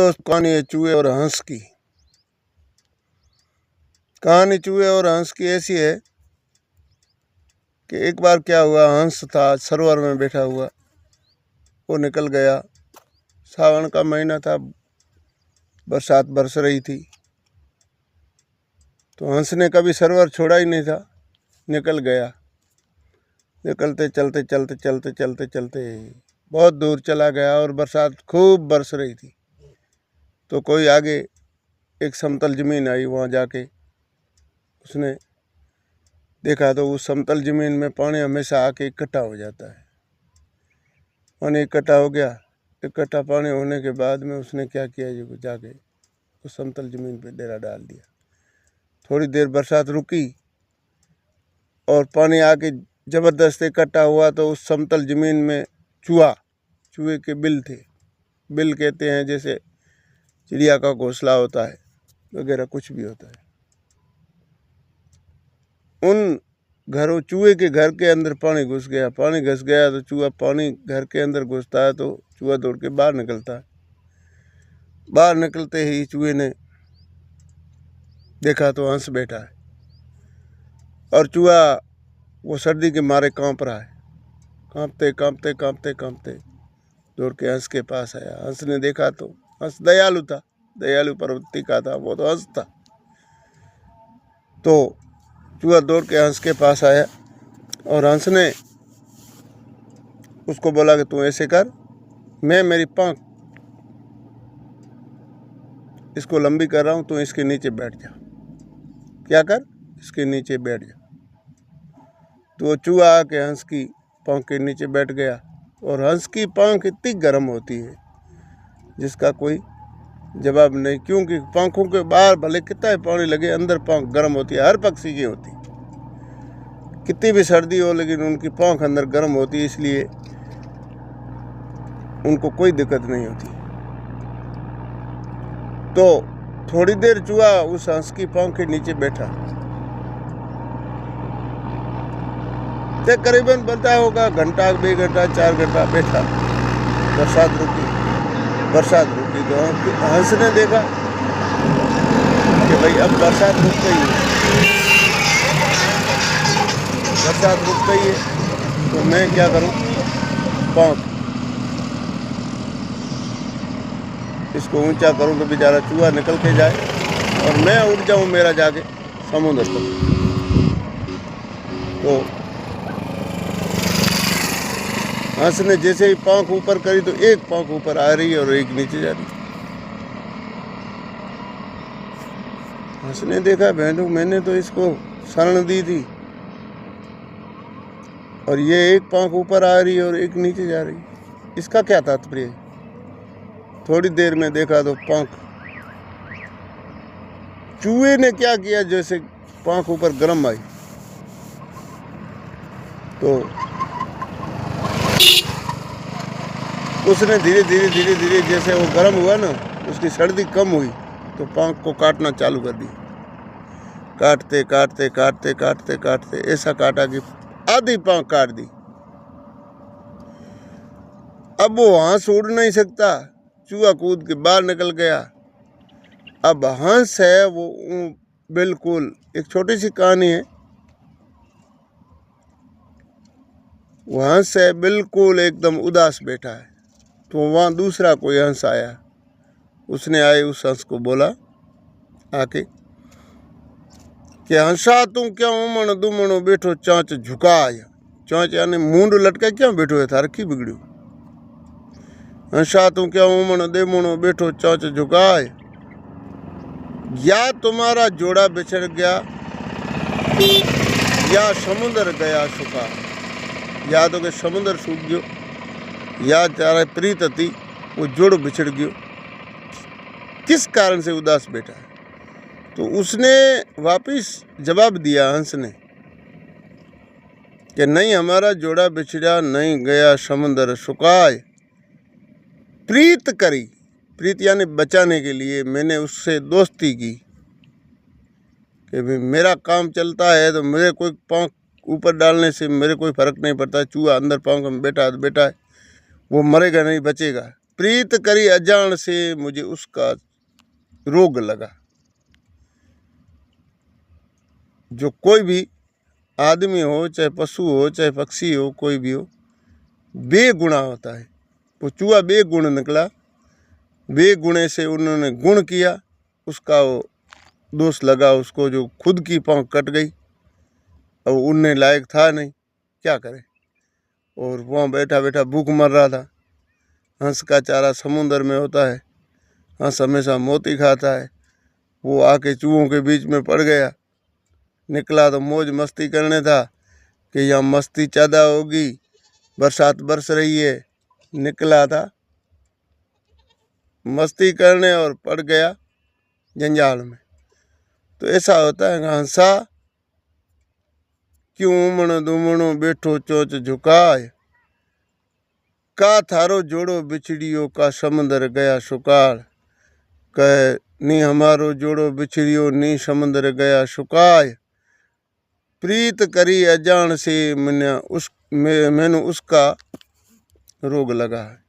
दोस्त, कहानी है चूहे और हंस की। कहानी चूहे और हंस की ऐसी है कि एक बार क्या हुआ, हंस था सरोवर में बैठा हुआ, वो निकल गया। सावन का महीना था, बरसात बरस रही थी, तो हंस ने कभी सरोवर छोड़ा ही नहीं था, निकल गया। निकलते चलते चलते चलते चलते चलते बहुत दूर चला गया और बरसात खूब बरस रही थी। तो कोई आगे एक समतल ज़मीन आई, वहाँ जाके उसने देखा तो उस समतल ज़मीन में पानी हमेशा आके इकट्ठा हो जाता है। पानी इकट्ठा हो गया। इकट्ठा पानी होने के बाद में उसने क्या किया, जो जाके उस समतल ज़मीन पे डेरा डाल दिया। थोड़ी देर बरसात रुकी और पानी आके ज़बरदस्त इकट्ठा हुआ, तो उस समतल ज़मीन में चूहे के बिल थे। बिल कहते हैं जैसे चिड़िया का घोंसला होता है वगैरह, कुछ भी होता है। उन चूहे के घर के अंदर पानी घुस गया। पानी घुस गया तो चूहा, पानी घर के अंदर घुसता है तो चूहा दौड़ के बाहर निकलता है। बाहर निकलते ही चूहे ने देखा तो हंस बैठा है, और चूहा वो सर्दी के मारे कांप रहा है। कांपते कांपते कांपते कांपते दौड़ के हंस के पास आया। हंस ने देखा तो हंस दयालु था, दयालु प्रवृत्ति का था, वो तो हंस था। तो चूहा दौड़ के हंस के पास आया और हंस ने उसको बोला कि तू ऐसे कर, मैं मेरी पाँख इसको लंबी कर रहा हूँ, तू इसके नीचे बैठ जा। क्या कर, इसके नीचे बैठ जा। तो चूहा आके हंस की पाँख के नीचे बैठ गया, और हंस की पाँख इतनी गर्म होती है जिसका कोई जवाब नहीं, क्योंकि पंखों के बाहर भले कितना ही पानी लगे, अंदर पाँख गर्म होती है। हर पक्षी की होती, कितनी भी सर्दी हो, लेकिन उनकी पाँख अंदर गर्म होती है, इसलिए उनको कोई दिक्कत नहीं होती। तो थोड़ी देर चूहा उस हंस की पाँख के नीचे बैठा, तो करीबन बनता होगा घंटा, 2 घंटा, 4 घंटा बैठा। बरसात रुकी तो हंस ने देखा कि भाई अब बरसात रुक गई है, तो मैं क्या करूं, पाँख इसको ऊंचा करूं कि बेचारा चूहा निकल के जाए और मैं उड़ जाऊं मेरा जाके समुद्र तक। तो हंस ने जैसे ही पाँख ऊपर करी तो एक पाँख ऊपर आ रही है और एक नीचे जा रही। हंस ने देखा, बहनों मैंने तो इसको शरण दी थी और ये एक पाँख ऊपर आ रही है और एक नीचे जा रही, इसका क्या तात्पर्य? थोड़ी देर में देखा तो पाँख, चूहे ने क्या किया, जैसे पाँख ऊपर गर्म आई तो उसने धीरे धीरे जैसे वो गर्म हुआ ना, उसकी सर्दी कम हुई तो पाँख को काटना चालू कर दी। काटते काटते काटते काटते काटते ऐसा काटा कि आधी पाँख काट दी। अब वो हंस उड़ नहीं सकता, चूहा कूद के बाहर निकल गया। अब हंस है वो बिल्कुल, एक छोटी सी कहानी है, वो हंस है बिल्कुल एकदम उदास बैठा है। तो वहाँ दूसरा कोई हंस आया, उसने आए उस हंस को बोला आके कि हंसा तू क्या उमण दुमणो बैठो चाँच झुकाया। चाँच यानी मूंड लटका क्यों बैठो है, थार की बिगड़ू। हंसा तू क्या उमण देमणो बैठो चाँच झुकाए, या तुम्हारा जोड़ा बिछड़ गया या समुद्र गया सुखा। या तो के समुद्र सूख गयो, या तारा प्रीत थी वो जोड़ बिछड़ गयो। किस कारण से उदास बैठा है? तो उसने वापिस जवाब दिया हंस ने कि नहीं, हमारा जोड़ा बिछड़ा नहीं गया, समुद्र सुखाए। प्रीत करी, प्रीत यानी बचाने के लिए मैंने उससे दोस्ती की कि भाई मेरा काम चलता है तो मेरे कोई पाँख ऊपर डालने से मेरे कोई फ़र्क नहीं पड़ता। चूहा अंदर पाँख में बैठा है, वो मरेगा नहीं, बचेगा। प्रीत करी अजान से मुझे उसका रोग लगा। जो कोई भी आदमी हो, चाहे पशु हो, चाहे पक्षी हो, कोई भी हो, बेगुणा होता है। वो चूहा बेगुण निकला, बेगुणे से उन्होंने गुण किया, उसका वो दोष लगा उसको, जो खुद की पाँव कट गई। अब उड़ने लायक था नहीं, क्या करे। और वहाँ बैठा बैठा भूख मर रहा था। हंस का चारा समुंदर में होता है, हंस हमेशा मोती खाता है। वो आके चूहों के बीच में पड़ गया। निकला तो मौज मस्ती करने था कि यहाँ मस्ती ज़्यादा होगी, बरसात बरस रही है। निकला था मस्ती करने और पड़ गया जंजाल में। तो ऐसा होता है हंसा क्यों उमण दुमणो बैठो चोंच झुकाए, का थारो जोड़ो बिछड़ियो का समुंदर गया सुकाल। कह नी हमारो जोड़ो बिछड़ियो नी समुंदर गया सुकाय। प्रीत करी अजान से मैंने उसका रोग लगा है।